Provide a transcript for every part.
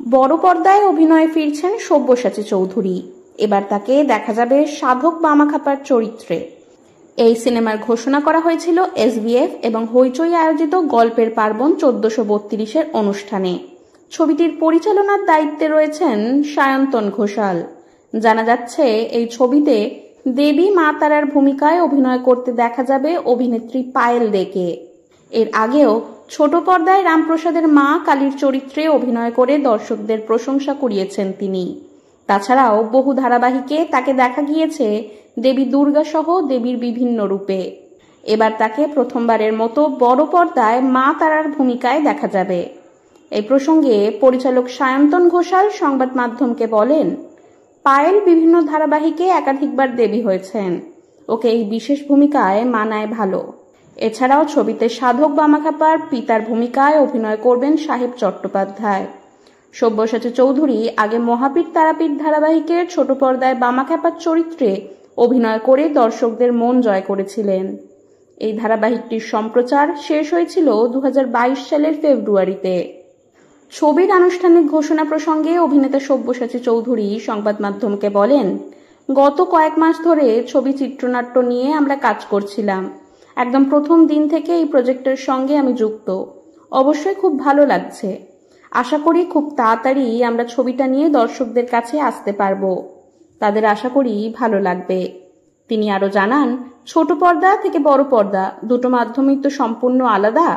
বড় পর্দায় অভিনয়ে ফিরছেন সব্যসাচী চৌধুরী। এবার তাকে দেখা যাবে সাধক বামাখ্যাপার চরিত্রে। এই সিনেমার ঘোষণা করা হয়েছিল SBF এবং হইচই আয়োজিত গল্পের পার্বণ 1432-এর অনুষ্ঠানে। ছবিটির পরিচালনার দায়িত্বে রয়েছেন সায়ন্তন ঘোষাল। জানা যাচ্ছে এই ছবিতে দেবী মা তারার ভূমিকায় অভিনয় করতে দেখা যাবে অভিনেত্রী পায়েল দেকে। এর আগেও ছোট পর্দায় রামপ্রসাদের মা কালীর চরিত্রে অভিনয় করে দর্শকদের প্রশংসা কুড়িয়েছেন তিনি। তাছাড়াও বহু ধারাবাহিকে তাকে দেখা গিয়েছে দেবী দুর্গা সহ দেবীর বিভিন্ন রূপে। এবার তাকে প্রথমবারের মতো বড় পর্দায় মা তারার ভূমিকায় দেখা যাবে। এই প্রসঙ্গে পরিচালক সায়ন্তন ঘোষাল সংবাদ মাধ্যমকে বলেন, পায়েল বিভিন্ন ধারাবাহিকে একাধিকবার দেবী হয়েছেন, ওকে এই বিশেষ ভূমিকায় মানায় ভালো। এছাড়াও ছবিতে সাধক বামাখ্যাপার পিতার ভূমিকায় অভিনয় করবেন সাহেব চট্টোপাধ্যায়। সব্যসাচী চৌধুরী আগে মহাপীর তারাপীঠ ধারাবাহিকের ছোট পর্দায় বামাখ্যাপার চরিত্রে অভিনয় করে দর্শকদের মন জয় করেছিলেন। এই ধারাবাহিকটির সম্প্রচার শেষ হয়েছিল 2022 সালের ফেব্রুয়ারিতে। ছবির আনুষ্ঠানিক ঘোষণা প্রসঙ্গে অভিনেতা সব্যসাচী চৌধুরী সংবাদ মাধ্যমকে বলেন, গত কয়েক মাস ধরে ছবি চিত্রনাট্য নিয়ে আমরা কাজ করছিলাম। একদম প্রথম দিন থেকে এই প্রজেক্টের সঙ্গে আমি যুক্ত। অবশ্যই খুব ভালো লাগছে। আশা করি খুব তাড়াতাড়ি আমরা ছবিটা নিয়ে দর্শকদের কাছে আসতে পারবো। তাদের আশা করি ভালো লাগবে। তিনি আরো জানান, ছোট পর্দা থেকে বড় পর্দা দুটো মাধ্যমই তো সম্পূর্ণ আলাদা।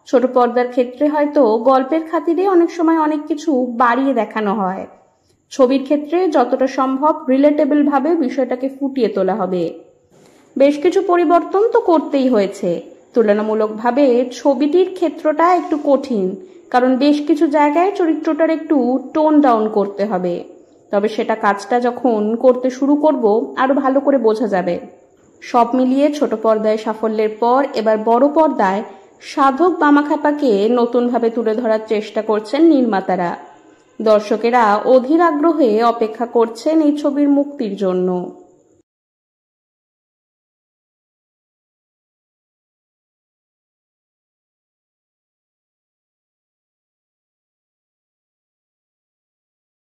ছোট পর্দার ক্ষেত্রে হয়তো গল্পের খাতিরে অনেক সময় অনেক কিছু বাড়িয়ে দেখানো হয়। ছবির ক্ষেত্রে যতটা সম্ভব রিলেটেবল ভাবে বিষয়টাকে ফুটিয়ে তোলা হবে। বেশ কিছু পরিবর্তন তো করতেই হয়েছে। তুলনামূলকভাবে ছবিটির ক্ষেত্রটা একটু কঠিন, কারণ বেশ কিছু জায়গায় চরিত্রটার একটু টোন ডাউন করতে হবে। তবে সেটা কাজটা যখন করতে শুরু করব আরো ভালো করে বোঝা যাবে। সব মিলিয়ে ছোট পর্দায় সাফল্যের পর এবার বড় পর্দায় সাধক বামাখ্যাপাকে নতুনভাবে তুলে ধরার চেষ্টা করছেন নির্মাতারা। দর্শকেরা অধীর আগ্রহে অপেক্ষা করছেন এই ছবির মুক্তির জন্য।